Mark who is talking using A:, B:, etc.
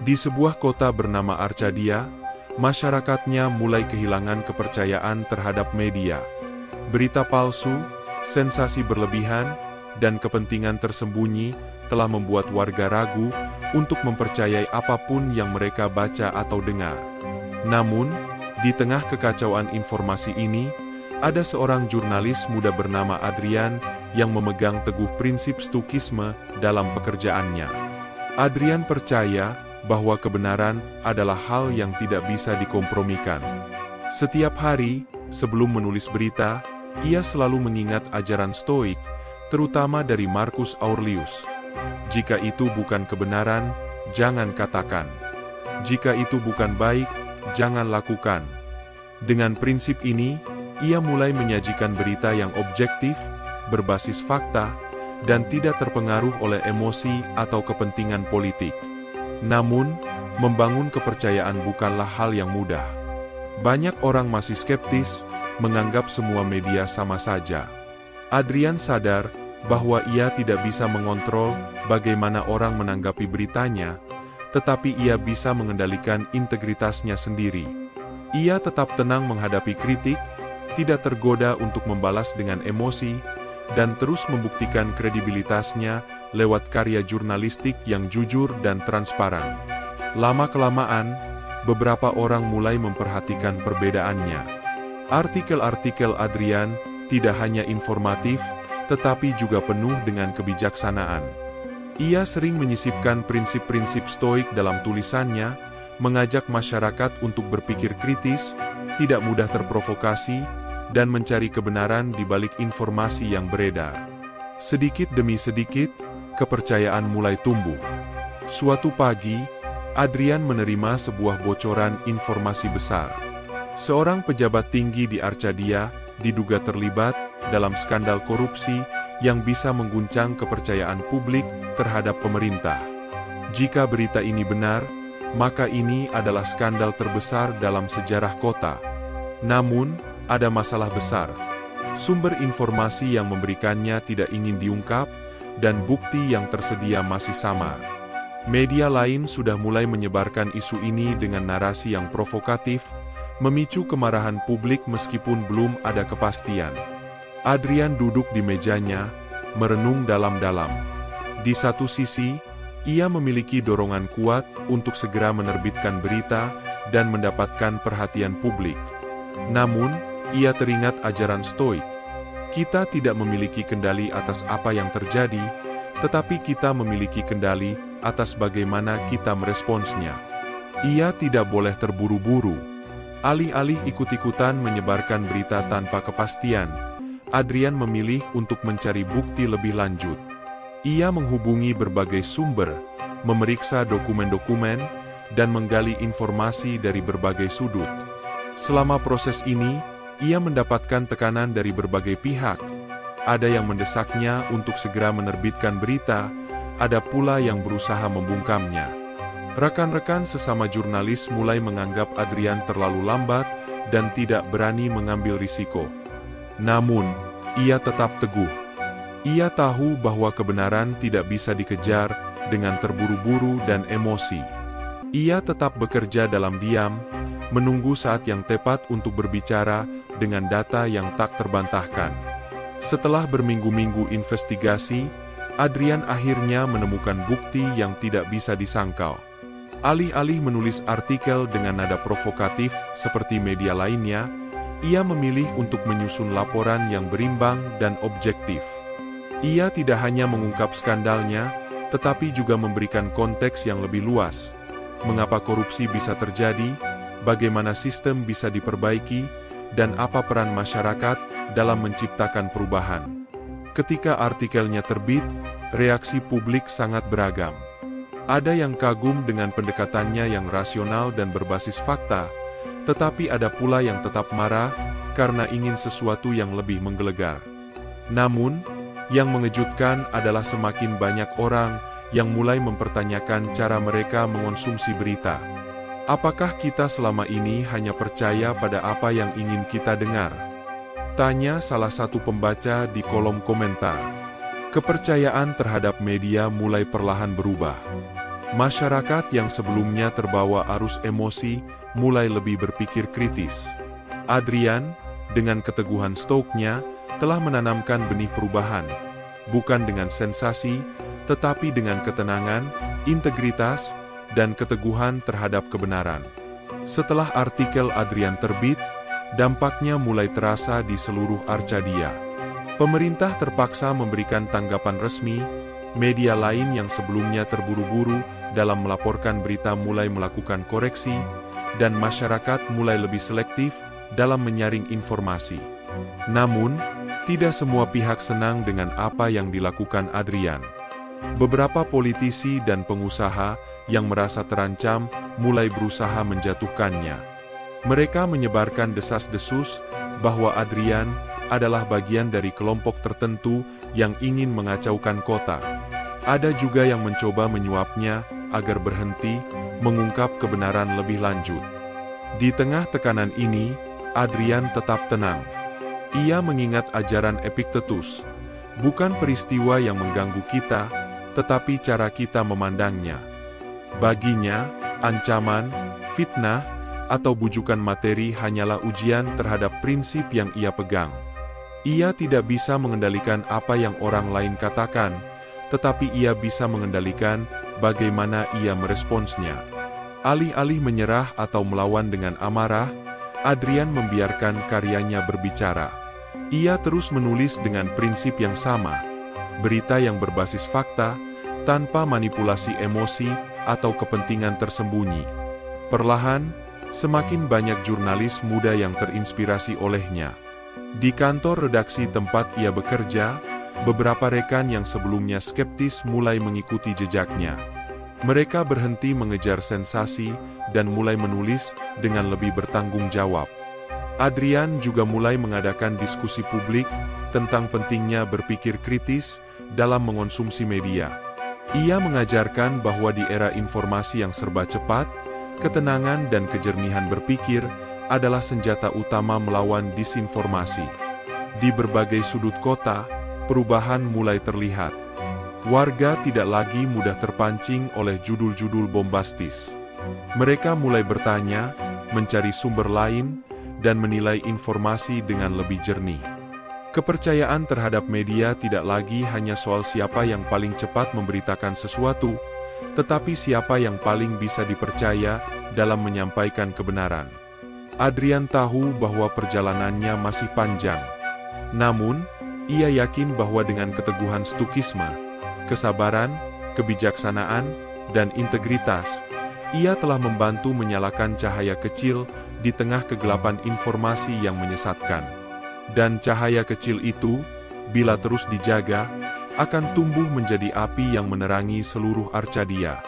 A: Di sebuah kota bernama Arcadia, masyarakatnya mulai kehilangan kepercayaan terhadap media. Berita palsu, sensasi berlebihan, dan kepentingan tersembunyi telah membuat warga ragu untuk mempercayai apapun yang mereka baca atau dengar. Namun, di tengah kekacauan informasi ini, ada seorang jurnalis muda bernama Adrian yang memegang teguh prinsip Stoikisme dalam pekerjaannya. Adrian percaya bahwa kebenaran adalah hal yang tidak bisa dikompromikan. Setiap hari, sebelum menulis berita, ia selalu mengingat ajaran Stoik, terutama dari Marcus Aurelius. Jika itu bukan kebenaran, jangan katakan. Jika itu bukan baik, jangan lakukan. Dengan prinsip ini, ia mulai menyajikan berita yang objektif, berbasis fakta, dan tidak terpengaruh oleh emosi atau kepentingan politik. Namun, membangun kepercayaan bukanlah hal yang mudah. Banyak orang masih skeptis, menganggap semua media sama saja. Adrian sadar bahwa ia tidak bisa mengontrol bagaimana orang menanggapi beritanya, tetapi ia bisa mengendalikan integritasnya sendiri. Ia tetap tenang menghadapi kritik, tidak tergoda untuk membalas dengan emosi, dan terus membuktikan kredibilitasnya lewat karya jurnalistik yang jujur dan transparan. Lama-kelamaan, beberapa orang mulai memperhatikan perbedaannya. Artikel-artikel Adrian tidak hanya informatif, tetapi juga penuh dengan kebijaksanaan. Ia sering menyisipkan prinsip-prinsip Stoik dalam tulisannya, mengajak masyarakat untuk berpikir kritis, tidak mudah terprovokasi, dan mencari kebenaran di balik informasi yang beredar. Sedikit demi sedikit, kepercayaan mulai tumbuh. Suatu pagi, Adrian menerima sebuah bocoran informasi besar. Seorang pejabat tinggi di Arcadia diduga terlibat dalam skandal korupsi yang bisa mengguncang kepercayaan publik terhadap pemerintah. Jika berita ini benar, maka ini adalah skandal terbesar dalam sejarah kota. Namun, ada masalah besar. Sumber informasi yang memberikannya tidak ingin diungkap, dan bukti yang tersedia masih samar. Media lain sudah mulai menyebarkan isu ini dengan narasi yang provokatif, memicu kemarahan publik meskipun belum ada kepastian. Adrian duduk di mejanya, merenung dalam-dalam. Di satu sisi, ia memiliki dorongan kuat untuk segera menerbitkan berita dan mendapatkan perhatian publik. Namun, ia teringat ajaran Stoik. Kita tidak memiliki kendali atas apa yang terjadi, tetapi kita memiliki kendali atas bagaimana kita meresponsnya. Ia tidak boleh terburu-buru. Alih-alih ikut-ikutan menyebarkan berita tanpa kepastian, Adrian memilih untuk mencari bukti lebih lanjut. Ia menghubungi berbagai sumber, memeriksa dokumen-dokumen, dan menggali informasi dari berbagai sudut. Selama proses ini, ia mendapatkan tekanan dari berbagai pihak. Ada yang mendesaknya untuk segera menerbitkan berita, ada pula yang berusaha membungkamnya. Rekan-rekan sesama jurnalis mulai menganggap Adrian terlalu lambat dan tidak berani mengambil risiko. Namun, ia tetap teguh. Ia tahu bahwa kebenaran tidak bisa dikejar dengan terburu-buru dan emosi. Ia tetap bekerja dalam diam, menunggu saat yang tepat untuk berbicara dengan data yang tak terbantahkan. Setelah berminggu-minggu investigasi, Adrian akhirnya menemukan bukti yang tidak bisa disangkal. Alih-alih menulis artikel dengan nada provokatif seperti media lainnya, ia memilih untuk menyusun laporan yang berimbang dan objektif. Ia tidak hanya mengungkap skandalnya, tetapi juga memberikan konteks yang lebih luas. Mengapa korupsi bisa terjadi, bagaimana sistem bisa diperbaiki, dan apa peran masyarakat dalam menciptakan perubahan. Ketika artikelnya terbit, reaksi publik sangat beragam. Ada yang kagum dengan pendekatannya yang rasional dan berbasis fakta, tetapi ada pula yang tetap marah karena ingin sesuatu yang lebih menggelegar. Namun, yang mengejutkan adalah semakin banyak orang yang mulai mempertanyakan cara mereka mengonsumsi berita. Apakah kita selama ini hanya percaya pada apa yang ingin kita dengar? Tanya salah satu pembaca di kolom komentar. Kepercayaan terhadap media mulai perlahan berubah. Masyarakat yang sebelumnya terbawa arus emosi, mulai lebih berpikir kritis. Adrian, dengan keteguhan stoiknya, telah menanamkan benih perubahan, bukan dengan sensasi, tetapi dengan ketenangan, integritas, dan keteguhan terhadap kebenaran. Setelah artikel Adrian terbit, dampaknya mulai terasa di seluruh Arcadia. Pemerintah terpaksa memberikan tanggapan resmi, media lain yang sebelumnya terburu-buru dalam melaporkan berita mulai melakukan koreksi, dan masyarakat mulai lebih selektif dalam menyaring informasi. Namun, tidak semua pihak senang dengan apa yang dilakukan Adrian. Beberapa politisi dan pengusaha yang merasa terancam mulai berusaha menjatuhkannya. Mereka menyebarkan desas-desus bahwa Adrian adalah bagian dari kelompok tertentu yang ingin mengacaukan kota. Ada juga yang mencoba menyuapnya agar berhenti mengungkap kebenaran lebih lanjut. Di tengah tekanan ini, Adrian tetap tenang. Ia mengingat ajaran Epictetus, bukan peristiwa yang mengganggu kita, tetapi cara kita memandangnya. Baginya, ancaman, fitnah, atau bujukan materi hanyalah ujian terhadap prinsip yang ia pegang. Ia tidak bisa mengendalikan apa yang orang lain katakan, tetapi ia bisa mengendalikan bagaimana ia meresponsnya. Alih-alih menyerah atau melawan dengan amarah, Adrian membiarkan karyanya berbicara. Ia terus menulis dengan prinsip yang sama, berita yang berbasis fakta, tanpa manipulasi emosi atau kepentingan tersembunyi. Perlahan, semakin banyak jurnalis muda yang terinspirasi olehnya. Di kantor redaksi tempat ia bekerja, beberapa rekan yang sebelumnya skeptis mulai mengikuti jejaknya. Mereka berhenti mengejar sensasi dan mulai menulis dengan lebih bertanggung jawab. Adrian juga mulai mengadakan diskusi publik tentang pentingnya berpikir kritis dalam mengonsumsi media. Ia mengajarkan bahwa di era informasi yang serba cepat, ketenangan dan kejernihan berpikir adalah senjata utama melawan disinformasi. Di berbagai sudut kota, perubahan mulai terlihat. Warga tidak lagi mudah terpancing oleh judul-judul bombastis. Mereka mulai bertanya, mencari sumber lain, dan menilai informasi dengan lebih jernih. Kepercayaan terhadap media tidak lagi hanya soal siapa yang paling cepat memberitakan sesuatu, tetapi siapa yang paling bisa dipercaya dalam menyampaikan kebenaran. Adrian tahu bahwa perjalanannya masih panjang. Namun, ia yakin bahwa dengan keteguhan stoikisme, kesabaran, kebijaksanaan, dan integritas, ia telah membantu menyalakan cahaya kecil di tengah kegelapan informasi yang menyesatkan. Dan cahaya kecil itu, bila terus dijaga, akan tumbuh menjadi api yang menerangi seluruh Arcadia.